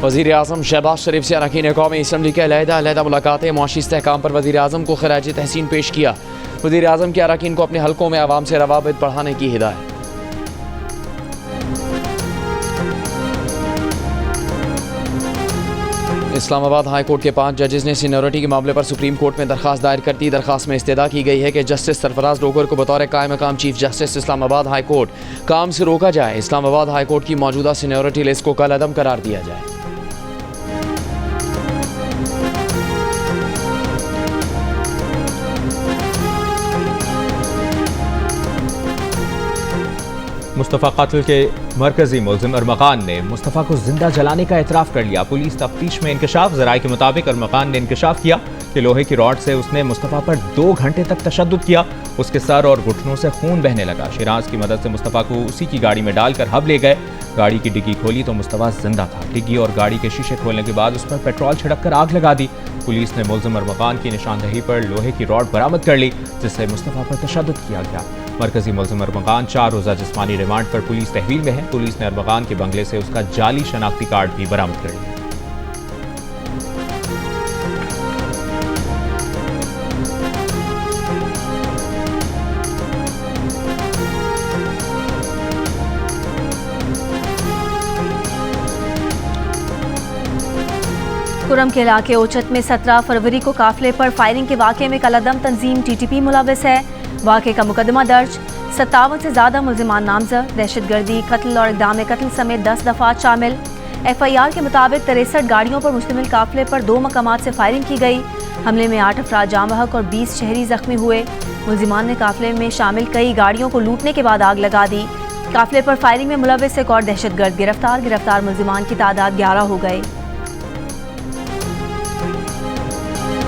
वज़ीर आज़म शहबाज शरीफ से अरकान कौमी असम्बली के अलहदा मुलाकातें मुआशी इस्तेहकाम पर वज़ीर आज़म को खराज तहसीन पेश किया। वज़ीर आज़म के अरकान को अपने हलकों में आवाम से रवाबित बढ़ाने की हिदायत। इस्लामाबाद हाई कोर्ट के 5 जजेस ने सीनियरिटी के मामले पर सुप्रीम कोर्ट में दरखास्त दायर कर दी। दरखास्त में इस्तदा की गई है कि जस्टिस सरफराज डोगर को बतौर कायम मकाम chief justice Islamabad high court काम से रोका जाए। इस्लामाबाद हाई कोर्ट की मौजूदा सीनियरिटी लिस्ट को कल अदम करार दिया जाए। मुस्तफ़ा कत्ल के मरकजी मुल्ज़िम अरमग़ान ने मुस्तफ़ा को जिंदा जलाने का एतराफ़ कर लिया। पुलिस तफ्तीश में इंकशाफ। ज़राए के मुताबिक अरमग़ान ने इंकशाफ किया कि लोहे की रॉड से उसने मुस्तफ़ा पर 2 घंटे तक तशद्दुद किया। उसके सर और घुटनों से खून बहने लगा। शिराज की मदद से मुस्तफ़ा को उसी की गाड़ी में डालकर हब ले गए। गाड़ी की डिग्गी खोली तो मुस्तफ़ा जिंदा था। डिग्गी और गाड़ी के शीशे खोलने के बाद उस पर पेट्रोल छिड़क कर आग लगा दी। पुलिस ने मुल्ज़िम अरमग़ान की निशानदही पर लोहे की रॉड बरामद कर ली, जिससे मुस्तफ़ा पर तशद्दुद किया गया। मरकजी मुल्ज़िम अरमग़ान 4 रोज़ा जिस्मानी रिमांड पर पुलिस तहवील में है। पुलिस ने अरमग़ान के बंगले से उसका जाली शनाख्ती कार्ड भी बरामद कर लिया। कुरम के इलाके ओचत में 17 फरवरी को काफिले पर फायरिंग के वाक़े में कलअदम तंजीम TTP मुलविस है। वाक़े का मुकदमा दर्ज। 57 से ज़्यादा मुल्ज़िमान नामज़द। दहशतगर्दी, कत्ल और इक़दाम कत्ल समेत 10 दफ़ात शामिल। FIR के मुताबिक 63 गाड़ियों पर मुश्तमिल काफिले पर 2 मकामात से फायरिंग की गई। हमले में 8 अफराद जाँ बहक और 20 शहरी जख्मी हुए। मुल्ज़िमान ने काफिले में शामिल कई गाड़ियों को लूटने के बाद आग लगा दी। काफिले पर फायरिंग में मुलविस एक और दहशतगर्द गिरफ्तार मुल्ज़िमान की तादाद 11 हो गई।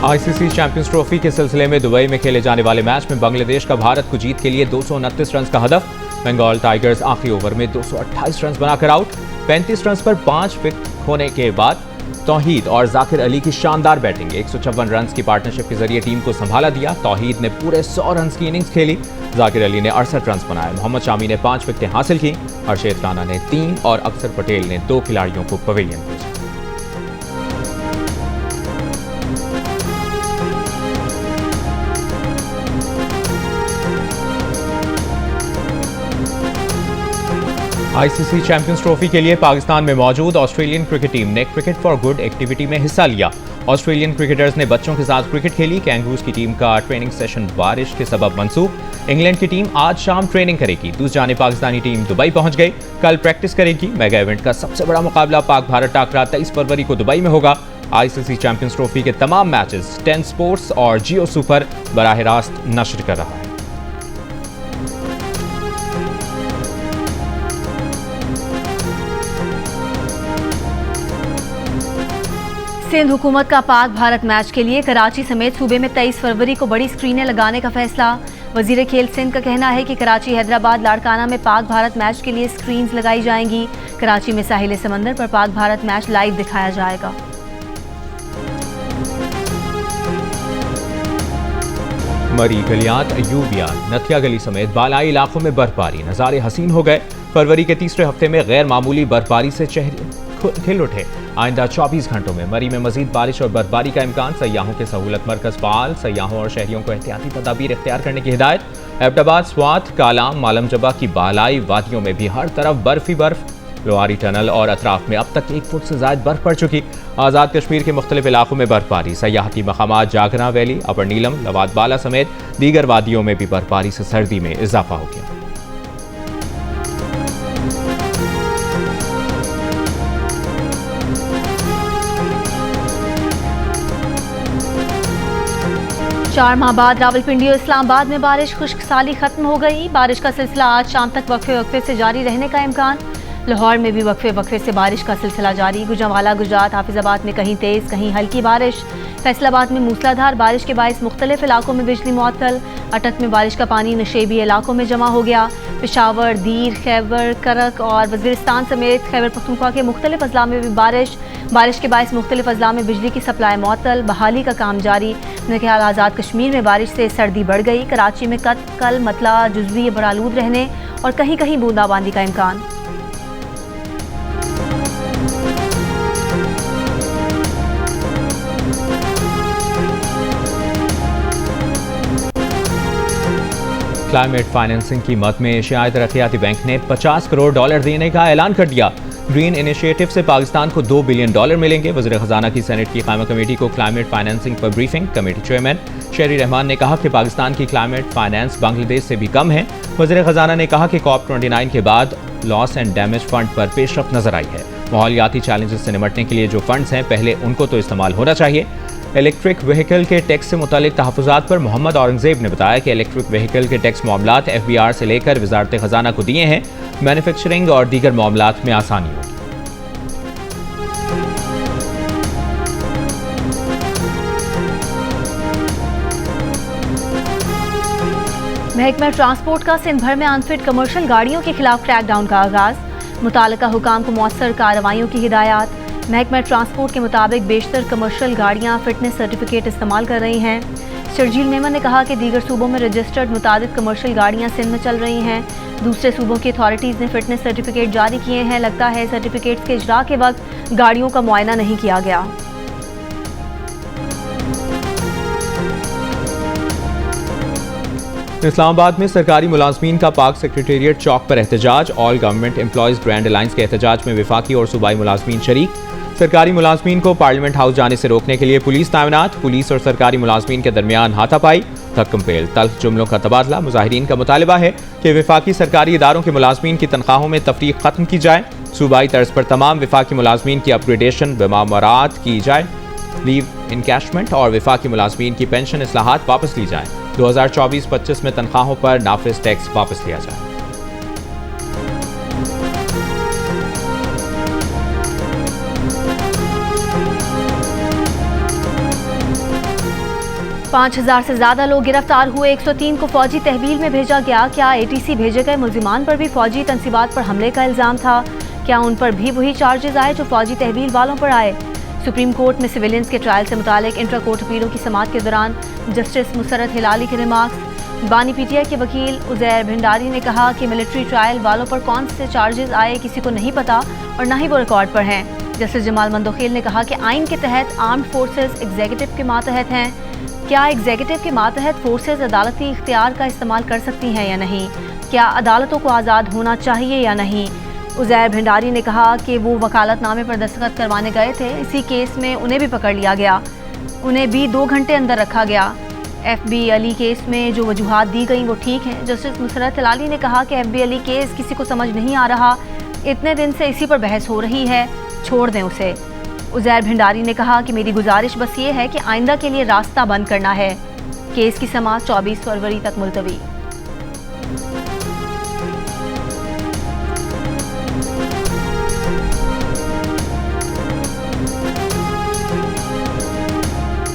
ICC चैंपियंस ट्रॉफी के सिलसिले में दुबई में खेले जाने वाले मैच में बांग्लादेश का भारत को जीत के लिए 229 रन का हदफ। बंगाल टाइगर्स आखिरी ओवर में 228 रन बनाकर आउट। 35 रन पर 5 विकेट खोने के बाद तौहीद और जाकिर अली की शानदार बैटिंग। 156 रन की पार्टनरशिप के जरिए टीम को संभाला दिया। तौहीद ने पूरे 100 रन की इनिंग्स खेली। जाकिर अली ने 68 रन बनाए। मोहम्मद शामी ने 5 विकेटें हासिल की। हर्षेद राणा ने 3 और अक्सर पटेल ने 2 खिलाड़ियों को पवेलियन भेजा। ICC चैंपियंस ट्रॉफी के लिए पाकिस्तान में मौजूद ऑस्ट्रेलियन क्रिकेट टीम ने क्रिकेट फॉर गुड एक्टिविटी में हिस्सा लिया। ऑस्ट्रेलियन क्रिकेटर्स ने बच्चों के साथ क्रिकेट खेली। कैंगरूज की टीम का ट्रेनिंग सेशन बारिश के सबब मंसूख। इंग्लैंड की टीम आज शाम ट्रेनिंग करेगी। दूसरी जानिब पाकिस्तानी टीम दुबई पहुंच गई। कल प्रैक्टिस करेगी। मेगा इवेंट का सबसे बड़ा मुकाबला पाक भारत टाकरा 23 फरवरी को दुबई में होगा। ICC चैंपियंस ट्रॉफी के तमाम मैचेस 10 स्पोर्ट्स और जियो सुपर बराह रास्त नश्र कर रहा है। सिंध हुकूमत का पाक भारत मैच के लिए कराची समेत सूबे में 23 फरवरी को बड़ी स्क्रीनें लगाने का फैसला। वजीर खेल सिंध का कहना है कि कराची, हैदराबाद, लाड़काना में पाक भारत मैच के लिए स्क्रीन्स लगाई जाएंगी। कराची में साहिल समंदर पर पाक भारत मैच लाइव दिखाया जाएगा। मरी, गलियात, अयूबिया, नथिया गली समेत बालाई इलाकों में बर्फबारी। नज़ारे हसीन हो गए। फरवरी के तीसरे हफ्ते में गैर मामूली बर्फबारी से चेहरे खिल उठे। आइंदा 24 घंटों में मरी में मजीद बारिश और बर्फबारी का इम्कान। सयाहों के सहूलत मरकज फाल। सयाहों और शहरियों को एहतियाती तदाबीर इख्तियार करने की हिदायत। एबटाबाद, स्वात, कालाम, मालम जबा की बालाई वादियों में भी हर तरफ बर्फ ही बर्फ। लोहारी टनल और अतराफ में अब तक 1 फुट से ज्यादा बर्फ पड़ चुकी। आज़ाद कश्मीर के मुख्तलिफ इलाकों में बर्फबारी। सयाहती मकामात जागरा वैली, अपर नीलम, लवाद बाला समेत दीगर वादियों में भी बर्फबारी से सर्दी में इजाफा हो गया। चार माह बाद रावलपिंडी और इस्लामाबाद में बारिश। खुश्क साली खत्म हो गई। बारिश का सिलसिला आज शाम तक वक्फे से जारी रहने का इम्कान। लाहौर में भी वक्फे से बारिश का सिलसिला जारी। गुजरांवाला, गुजरात, हाफिजाबाद में कहीं तेज कहीं हल्की बारिश। फैसलाबाद में मूसलाधार बारिश के बायस मुख्तलिफ इलाकों में बिजली मुअत्तल। अटक में बारिश का पानी नशेबी इलाकों में जमा हो गया। पेशावर, दीर, खैबर, करक और वज़ीरिस्तान समेत खैबर पख्तूनख्वा के मुख्तलिफ अजला में भी बारिश के बायस मुख्तलिफ अजला में बिजली की सप्लाई मुअत्तल। बहाली का काम जारी। नकेहाल आज़ाद कश्मीर में बारिश से सर्दी बढ़ गई। कराची में कल मतला जुज़वी बरालूद रहने और कहीं कहीं बूंदाबांदी का इम्कान। क्लाइमेट फाइनेंसिंग की मद में एशियाई तरक्याती बैंक ने $50 करोड़ देने का ऐलान कर दिया। ग्रीन इनिशिएटिव से पाकिस्तान को $2 बिलियन मिलेंगे। वज़ीर ख़जाना की सेनेट की कायमा कमेटी को क्लाइमेट फाइनेंसिंग पर ब्रीफिंग। कमेटी चेयरमैन शेरी रहमान ने कहा कि पाकिस्तान की क्लाइमेट फाइनेंस बांग्लादेश से भी कम है। वज़ीर ख़जाना ने कहा कि COP29 के बाद लॉस एंड डैमेज फंड पर पेशरफ्त नजर आई है। माहौलियाती चैलेंजेस से निपटने के लिए जो फंड्स हैं पहले उनको तो इस्तेमाल होना चाहिए। इलेक्ट्रिक व्हीकल के टैक्स से मुतालिक तहफ़्फ़ुज़ात पर मोहम्मद औरंगज़ेब ने बताया कि इलेक्ट्रिक व्हीकल के टैक्स मामलात FBR से लेकर वज़ारत ख़जाना को दिए हैं। मैन्युफैक्चरिंग और दीगर मामलात में आसानी होगी। महकमा ट्रांसपोर्ट का सिंध भर में अनफिट कमर्शियल गाड़ियों के खिलाफ क्रैकडाउन का आगाज। मुताल्लिका हुकाम को मौसर कार्रवाइयों की हिदायत। महकमा ट्रांसपोर्ट के मुताबिक बेशतर कमर्शियल गाड़ियां फिटनेस सर्टिफिकेट इस्तेमाल कर रही हैं। शर्जील मेमन ने कहा कि दीगर सूबों में रजिस्टर्ड मुताबिक कमर्शियल गाड़ियां सिंध में चल रही हैं। दूसरे सूबों की अथॉरिटीज़ ने फिटनेस सर्टिफिकेट जारी किए हैं। लगता है सर्टिफिकेट्स के इजरा के वक्त गाड़ियों का मुआयना नहीं किया गया। इस्लामाबाद में सरकारी मुलाजमीन का पाक सेक्रेटेरिएट चौक पर एहतजाज। All government employees grand alliance के एहतजाज में वफाकी और सूबाई मुलाजमीन शरीक। सरकारी मुलाजमीन को पार्लियामेंट हाउस जाने से रोकने के लिए पुलिस तैनात। पुलिस और सरकारी मुलाजमीन के दरमियान हाथापाई, थक्कम-पेल, तल्ख जुमलों का तबादला। मुजाहिरीन का मुतालिबा है कि वफाकी सरकारी इदारों के मुलाजमीन की तनख्वाहों में तफरीक खत्म की जाए। सूबाई तर्ज पर तमाम वफाकी मुलाजमीन की अपग्रेडेशन बमामरात की जाए। लीव इनकैशमेंट और वफाकी मुलाजमीन की पेंशन इस्लाहात वापस ली जाए। 2024-25 में तनख्वाहों पर नाफिज टैक्स वापस लिया जाए। पाँच 5,000 से ज्यादा लोग गिरफ्तार हुए। 103 को फौजी तहवील में भेजा गया। क्या ATC भेजे गए मुल्जिमान पर भी फौजी तनसीबात पर हमले का इल्जाम था? क्या उन पर भी वही चार्जेस आए जो फौजी तहवील वालों पर आए? सुप्रीम कोर्ट में सिविलियंस के ट्रायल से मुतालिक इंट्रा कोर्ट अपीलों की समाअत के दौरान जस्टिस मुसरत हिलाली के रिमार्क्स। बानी PTI के वकील उज़ैर भंडारी ने कहा कि मिलिट्री ट्रायल वालों पर कौन से चार्जेस आए किसी को नहीं पता और न ही वो रिकॉर्ड पर हैं। जस्टिस जमाल मंदोखेल ने कहा कि आइन के तहत आर्म्ड फोर्सेस एग्जीक्यूटिव के मातहत हैं। क्या एग्जीक्यूटिव के मातहत फोर्सेस अदालती इख्तियार का इस्तेमाल कर सकती हैं या नहीं? क्या अदालतों को आज़ाद होना चाहिए या नहीं? उज़ैर भंडारी ने कहा कि वो वकालतनामे पर दस्तखत करवाने गए थे। इसी केस में उन्हें भी पकड़ लिया गया। उन्हें भी 2 घंटे अंदर रखा गया। FB अली केस में जो वजूहात दी गई वो ठीक हैं। जस्टिस मुसरत हिलाली ने कहा कि FB अली केस किसी को समझ नहीं आ रहा। इतने दिन से इसी पर बहस हो रही है, छोड़ दें उसे। उज़ैर भंडारी ने कहा कि मेरी गुजारिश बस ये है कि आइंदा के लिए रास्ता बंद करना है। केस की समाअत 24 फरवरी तक मुलतवी।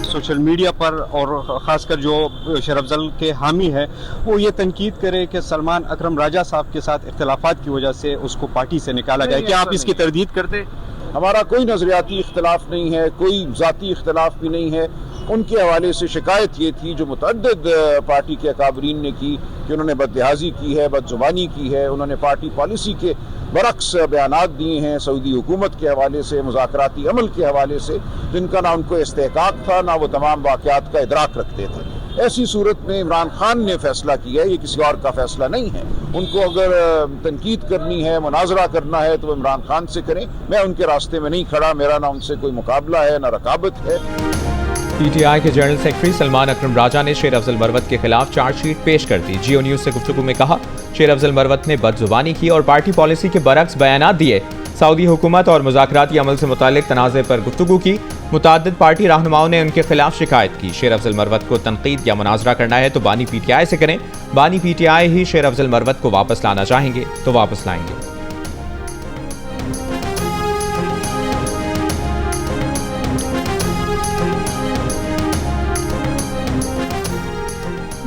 सोशल मीडिया पर और ख़ासकर जो शरफजल के हामी है वो ये तनकीद करे कि सलमान अकरम राजा साहब के साथ इख्तिलाफात की वजह से उसको पार्टी से निकाला जाए। क्या आप इसकी तरदीद करते? हमारा कोई नजरियाती इख्तिलाफ नहीं है, कोई ज़ाती इख्तिलाफ भी नहीं है। उनके हवाले से शिकायत ये थी जो मुतअद्दिद पार्टी के अकाबरीन ने की कि उन्होंने बदलिहाजी की है, बदजुबानी की है, उन्होंने पार्टी पॉलिसी के बरक्स बयानात दिए हैं सऊदी हुकूमत के हवाले से, मुज़ाकराती अमल के हवाले से, जिनका ना उनको इस्तेहकाक था ना वो तमाम वाक़यात का इदराक रखते थे। ऐसी सूरत में इमरान खान ने फैसला किया, ये किसी और का फैसला नहीं है। उनको अगर तनकीद करनी है, मुनाजरा करना है तो वो इमरान खान से करें। मैं उनके रास्ते में नहीं खड़ा, मेरा ना उनसे कोई मुकाबला है ना रकाबत है। PTI के जनरल सेक्रेटरी सलमान अकरम राजा ने शेर अफजल मरवत के खिलाफ चार्जशीट पेश कर दी। जियो न्यूज से गुफ्तगू में कहा शेर अफजल मरवत ने बदजुबानी की और पार्टी पॉलिसी के बरक्स बयानात दिए। सऊदी हुकूमत और मुज़ाकराती अमल से मुतालिक तनाज़े पर गुफ्तगू की। मुताद्दिद पार्टी रहनुमाओं ने उनके खिलाफ शिकायत की। शेर अफजल मरवत को तनकीद या मुनाजरा करना है तो बानी PTI से करें। बानी PTI ही शेर अफजल मरवत को वापस लाना चाहेंगे तो वापस लाएंगे।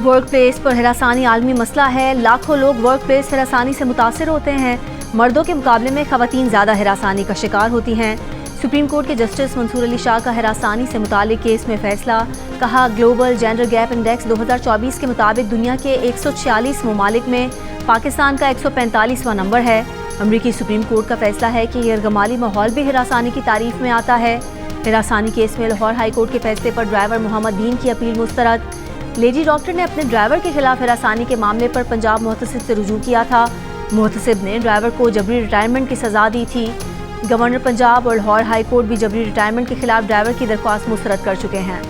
वर्क प्लेस पर हिरासानी आलमी मसला है। लाखों लोग वर्क प्लेस हिरासानी से मुतासिर होते हैं। मर्दों के मुकाबले में खवातीन ज़्यादा हिरासानी का शिकार होती हैं। सुप्रीम कोर्ट के जस्टिस मंसूर अली शाह का हिरासानी से मुतालिक केस में फैसला। कहा ग्लोबल जेंडर गैप इंडेक्स 2024 के मुताबिक दुनिया के 146 ममालिक में पाकिस्तान का 145वां नंबर है। अमरीकी सुप्रीम कोर्ट का फैसला है कि यरगमाली माहौल भी हिरासानी की तारीफ में आता है। हिरासानी केस में लाहौर हाई कोर्ट के फैसले पर ड्राइवर मोहम्मद दीन की अपील मुस्तरद। लेडी डॉक्टर ने अपने ड्राइवर के खिलाफ हरासानी के मामले पर पंजाब मुहतसिब से रुजू किया था। मुहतसिब ने ड्राइवर को जबरी रिटायरमेंट की सजा दी थी। गवर्नर पंजाब और लाहौर हाई कोर्ट भी जबरी रिटायरमेंट के खिलाफ ड्राइवर की दरख्वास्त मुस्तरद कर चुके हैं।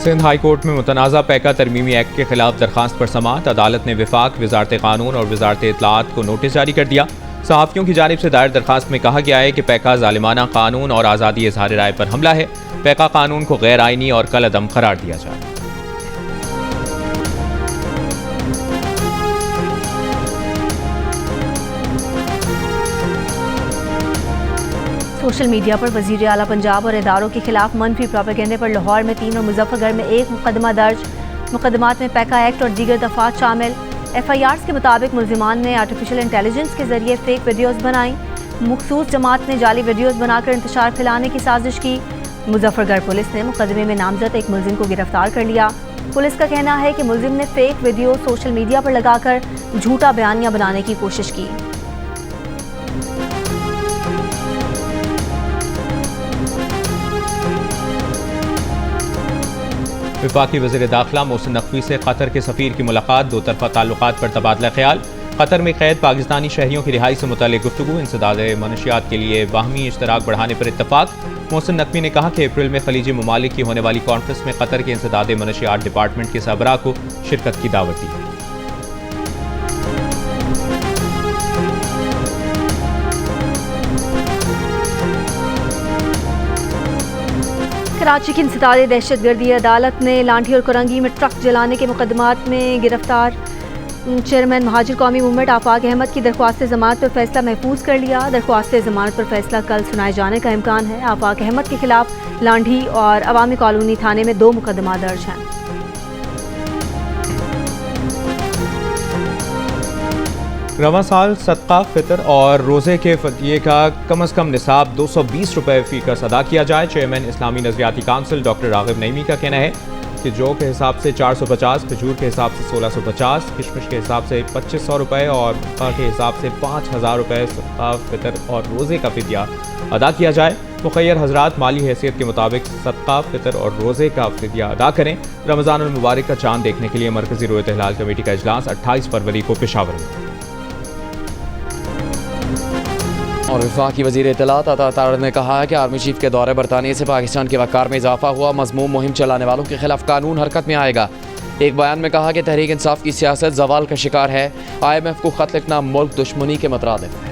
सिंध हाई कोर्ट में मुतनाज़ा पैका तरमीमी एक्ट के खिलाफ दरखास्त पर समाअत। अदालत ने विफाक, वजारत कानून और वजारत इत्तलाआत को नोटिस जारी कर दिया। सहाफ़ियों की जानिब से दायर दरखास्त में कहा गया है कि पैका ज़ालिमाना कानून और आज़ादी इज़हार राय पर हमला है। पैका कानून को गैर आइनी और कल अदम करार दिया जाए। सोशल मीडिया पर वज़ीर आला पंजाब और इदारों के खिलाफ मनफी प्रोपेगेंडे पर लाहौर में 3 और मुजफ्फरगढ़ में 1 मुकदमा दर्ज। मुकदमात में पैका एक्ट और दीगर दफात शामिल। FIRs के मुताबिक मुल्जिमान ने आर्टिफिशियल इंटेलिजेंस के जरिए फेक वीडियोज़ बनाई। मखसूस जमात ने जाली वीडियोज़ बनाकर इंतशार फैलाने की साजिश की। मुजफ्फरगढ़ पुलिस ने मुकदमे में नामजद एक मुल्जिम को गिरफ्तार कर लिया। पुलिस का कहना है कि मुल्जिम ने फेक वीडियो सोशल मीडिया पर लगाकर झूठा बयानिया बनाने की कोशिश की। वफाकी वज़ीर दाखिला मोहसिन नकवी से कतर के सफ़ीर की मुलाकात। दो तरफ़ा ताल्लुकात पर तबादला ख्याल। कतर में कैद पाकिस्तानी शहरियों की रिहाई से मुताल्लिक़ गुफ्तगू। इंसदाद मनशियात के लिए बाहमी इश्तराक बढ़ाने पर इत्तफाक। मोहसिन नकवी ने कहा कि अप्रैल में खलीजी ममालिक की होने वाली कॉन्फ्रेंस में कतर के इंसदाद मनशियात डिपार्टमेंट के सरबराह को शिरकत की दावत दी। कराची की इंसदाद दहशतगर्दी अदालत ने लाठी और कोरंगी में ट्रक जलाने के मुकदमात में गिरफ्तार चेयरमैन महाजिर कौमी मूवमेंट आफाक अहमद की दरख्वास्त जमानत पर फैसला महफूज कर लिया। दरख्वास्त जमानत पर फैसला कल सुनाए जाने का इम्कान है। आफाक अहमद के खिलाफ लाठी और अवामी कॉलोनी थाने में 2 मुकदमा दर्ज हैं। रवां साल सदका, फितर और रोज़े के फदिये का कम अज़ कम निसाब 220 रुपये फ़ीकस अदा किया जाए। चेयरमैन इस्लामी नज़रियाती काउंसिल डॉक्टर राग़िब नईमी का कहना है कि जौ के हिसाब से 450, खजूर के हिसाब से 1650, किशमिश के हिसाब से 2500 रुपये और मक्का के हिसाब से 5000 रुपये सदका, फितर और रोज़े का फिदिया अदा किया जाए। मुखय्यर हज़रात माली हैसियत के मुताबिक सदका, फितर और रोज़े का फिदिया अदा करें। रमज़ान अल मुबारक का चांद देखने के लिए मरकज़ी रोयत हिलाल कमेटी का इजलास 28 फरवरी को पेशावर में। और वफाकी वज़ीर इत्तलाआत अता तारड़ ने कहा है कि आर्मी चीफ के दौरे बरतानिया से पाकिस्तान के वक़ार में इजाफा हुआ। मज़मूम मुहिम चलाने वालों के खिलाफ कानून हरकत में आएगा। एक बयान में कहा कि तहरीक इंसाफ की सियासत जवाल का शिकार है। IMF को खत लिखना मुल्क दुश्मनी के मुतरादिफ है।